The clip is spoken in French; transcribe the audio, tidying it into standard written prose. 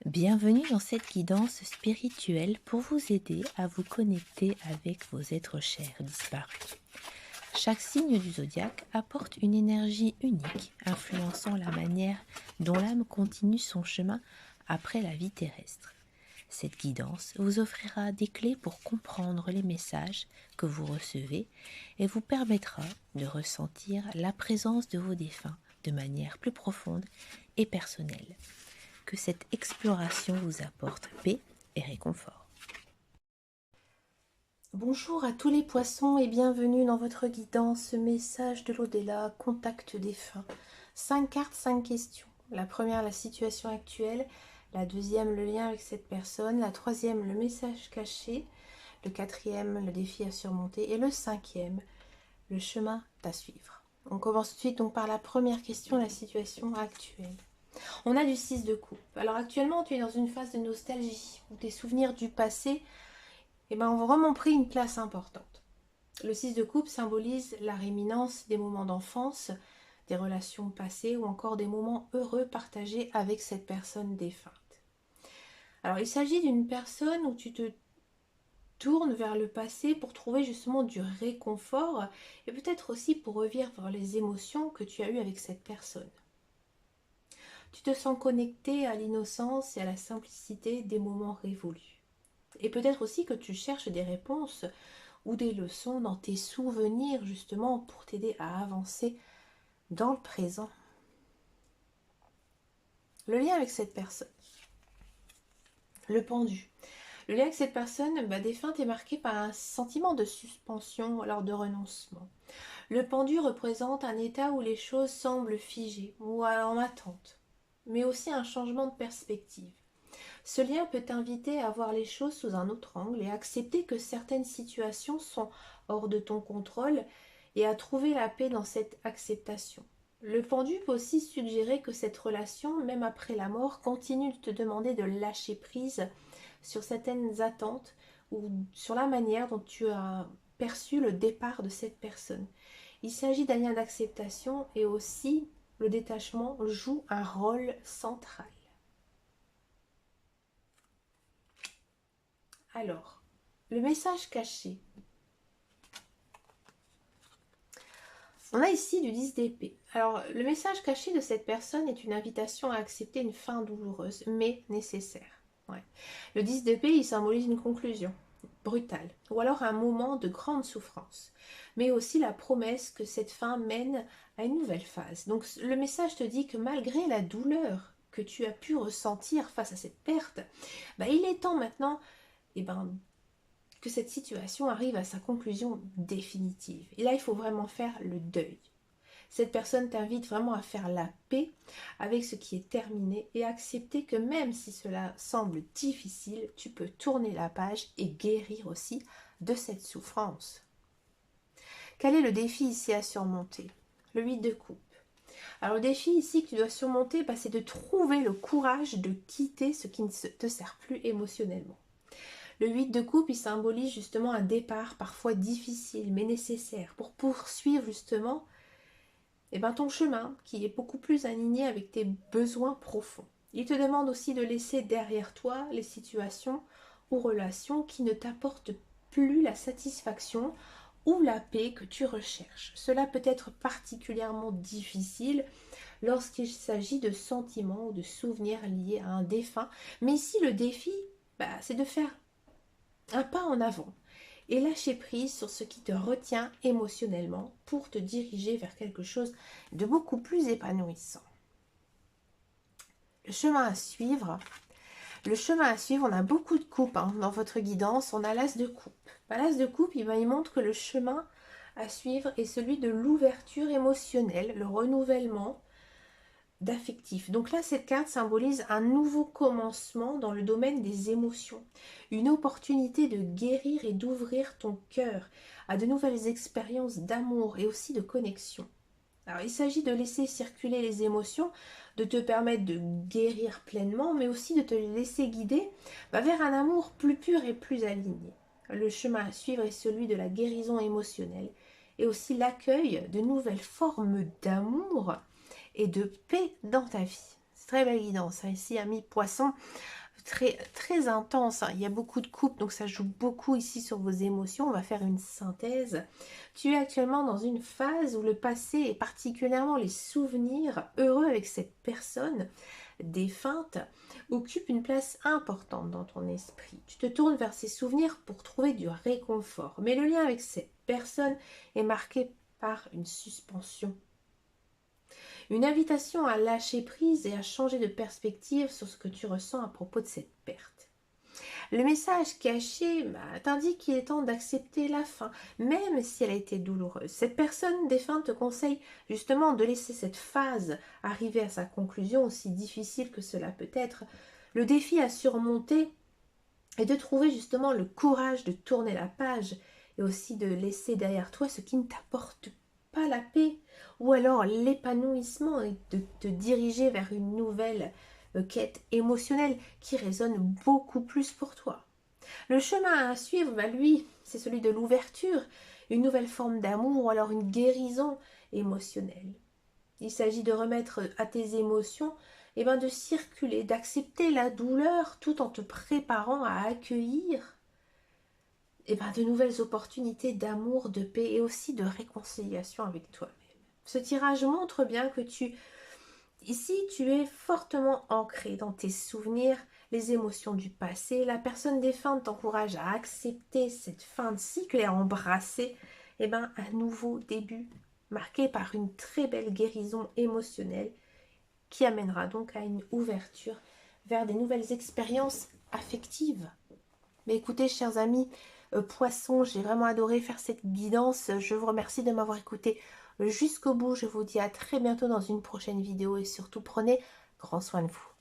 Bienvenue dans cette guidance spirituelle pour vous aider à vous connecter avec vos êtres chers disparus. Chaque signe du zodiaque apporte une énergie unique, influençant la manière dont l'âme continue son chemin après la vie terrestre. Cette guidance vous offrira des clés pour comprendre les messages que vous recevez et vous permettra de ressentir la présence de vos défunts de manière plus profonde et personnelle. Que cette exploration vous apporte paix et réconfort. Bonjour à tous les poissons et bienvenue dans votre guidance, message de l'au-delà, contact défunt. 5 cartes, 5 questions. La première, la situation actuelle. La deuxième, le lien avec cette personne. La troisième, le message caché. Le quatrième, le défi à surmonter. Et le cinquième, le chemin à suivre. On commence tout de suite donc par la première question, la situation actuelle. On a du 6 de coupe. Alors actuellement, tu es dans une phase de nostalgie où tes souvenirs du passé ont vraiment pris une place importante. Le 6 de coupe symbolise la réminence des moments d'enfance, des relations passées ou encore des moments heureux partagés avec cette personne défunte. Alors il s'agit d'une personne où tu te tournes vers le passé pour trouver justement du réconfort et peut-être aussi pour revivre les émotions que tu as eues avec cette personne. Tu te sens connecté à l'innocence et à la simplicité des moments révolus. Et peut-être aussi que tu cherches des réponses ou des leçons dans tes souvenirs justement pour t'aider à avancer dans le présent. Le lien avec cette personne. Le pendu. Le lien avec cette personne défunte est marqué par un sentiment de suspension lors de renoncement. Le pendu représente un état où les choses semblent figées ou en attente, mais aussi un changement de perspective. Ce lien peut t'inviter à voir les choses sous un autre angle et à accepter que certaines situations sont hors de ton contrôle et à trouver la paix dans cette acceptation. Le pendu peut aussi suggérer que cette relation, même après la mort, continue de te demander de lâcher prise sur certaines attentes ou sur la manière dont tu as perçu le départ de cette personne. Il s'agit d'un lien d'acceptation et aussi le détachement joue un rôle central. Alors, le message caché. On a ici du 10 d'épée. Alors, le message caché de cette personne est une invitation à accepter une fin douloureuse, mais nécessaire. Ouais. Le 10 d'épée, il symbolise une conclusion brutale, ou alors un moment de grande souffrance, mais aussi la promesse que cette fin mène à une nouvelle phase. Donc, le message te dit que malgré la douleur que tu as pu ressentir face à cette perte, il est temps maintenant que cette situation arrive à sa conclusion définitive. Et là, il faut vraiment faire le deuil. Cette personne t'invite vraiment à faire la paix avec ce qui est terminé et accepter que même si cela semble difficile, tu peux tourner la page et guérir aussi de cette souffrance. Quel est le défi ici à surmonter? Le 8 de coupe. Alors le défi ici que tu dois surmonter, c'est de trouver le courage de quitter ce qui ne te sert plus émotionnellement. Le 8 de coupe, il symbolise justement un départ parfois difficile mais nécessaire pour poursuivre justement ton chemin qui est beaucoup plus aligné avec tes besoins profonds. Il te demande aussi de laisser derrière toi les situations ou relations qui ne t'apportent plus la satisfaction ou la paix que tu recherches. Cela peut être particulièrement difficile lorsqu'il s'agit de sentiments ou de souvenirs liés à un défunt. Mais ici, le défi, c'est de faire un pas en avant et lâcher prise sur ce qui te retient émotionnellement pour te diriger vers quelque chose de beaucoup plus épanouissant. Le chemin à suivre. Le chemin à suivre, on a beaucoup de coupes dans votre guidance. On a l'as de coupe. L'as de coupe, il montre que le chemin à suivre est celui de l'ouverture émotionnelle, le renouvellement d'affectif. Donc là, cette carte symbolise un nouveau commencement dans le domaine des émotions, une opportunité de guérir et d'ouvrir ton cœur à de nouvelles expériences d'amour et aussi de connexion. Alors, il s'agit de laisser circuler les émotions, de te permettre de guérir pleinement, mais aussi de te laisser guider vers un amour plus pur et plus aligné. Le chemin à suivre est celui de la guérison émotionnelle et aussi l'accueil de nouvelles formes d'amour et de paix dans ta vie. Très belle guidance, hein. Ici, ami Poisson, très, très intense, hein. Il y a beaucoup de couples, donc ça joue beaucoup ici sur vos émotions. On va faire une synthèse. Tu es actuellement dans une phase où le passé, et particulièrement les souvenirs heureux avec cette personne défunte, occupent une place importante dans ton esprit. Tu te tournes vers ces souvenirs pour trouver du réconfort. Mais le lien avec cette personne est marqué par une suspension. Une invitation à lâcher prise et à changer de perspective sur ce que tu ressens à propos de cette perte. Le message caché t'indique qu'il est temps d'accepter la fin, même si elle a été douloureuse. Cette personne défunte te conseille justement de laisser cette phase arriver à sa conclusion, aussi difficile que cela peut être. Le défi à surmonter est de trouver justement le courage de tourner la page et aussi de laisser derrière toi ce qui ne t'apporte pas la paix ou alors l'épanouissement et de te diriger vers une nouvelle quête émotionnelle qui résonne beaucoup plus pour toi. Le chemin à suivre, lui, c'est celui de l'ouverture, une nouvelle forme d'amour ou alors une guérison émotionnelle. Il s'agit de remettre à tes émotions, de circuler, d'accepter la douleur tout en te préparant à accueillir de nouvelles opportunités d'amour, de paix et aussi de réconciliation avec toi-même. Ce tirage montre bien que ici, tu es fortement ancré dans tes souvenirs, les émotions du passé. La personne défunte t'encourage à accepter cette fin de cycle et à embrasser un nouveau début marqué par une très belle guérison émotionnelle qui amènera donc à une ouverture vers des nouvelles expériences affectives. Mais écoutez, chers amis, Poissons, j'ai vraiment adoré faire cette guidance. Je vous remercie de m'avoir écouté jusqu'au bout. Je vous dis à très bientôt dans une prochaine vidéo et surtout prenez grand soin de vous.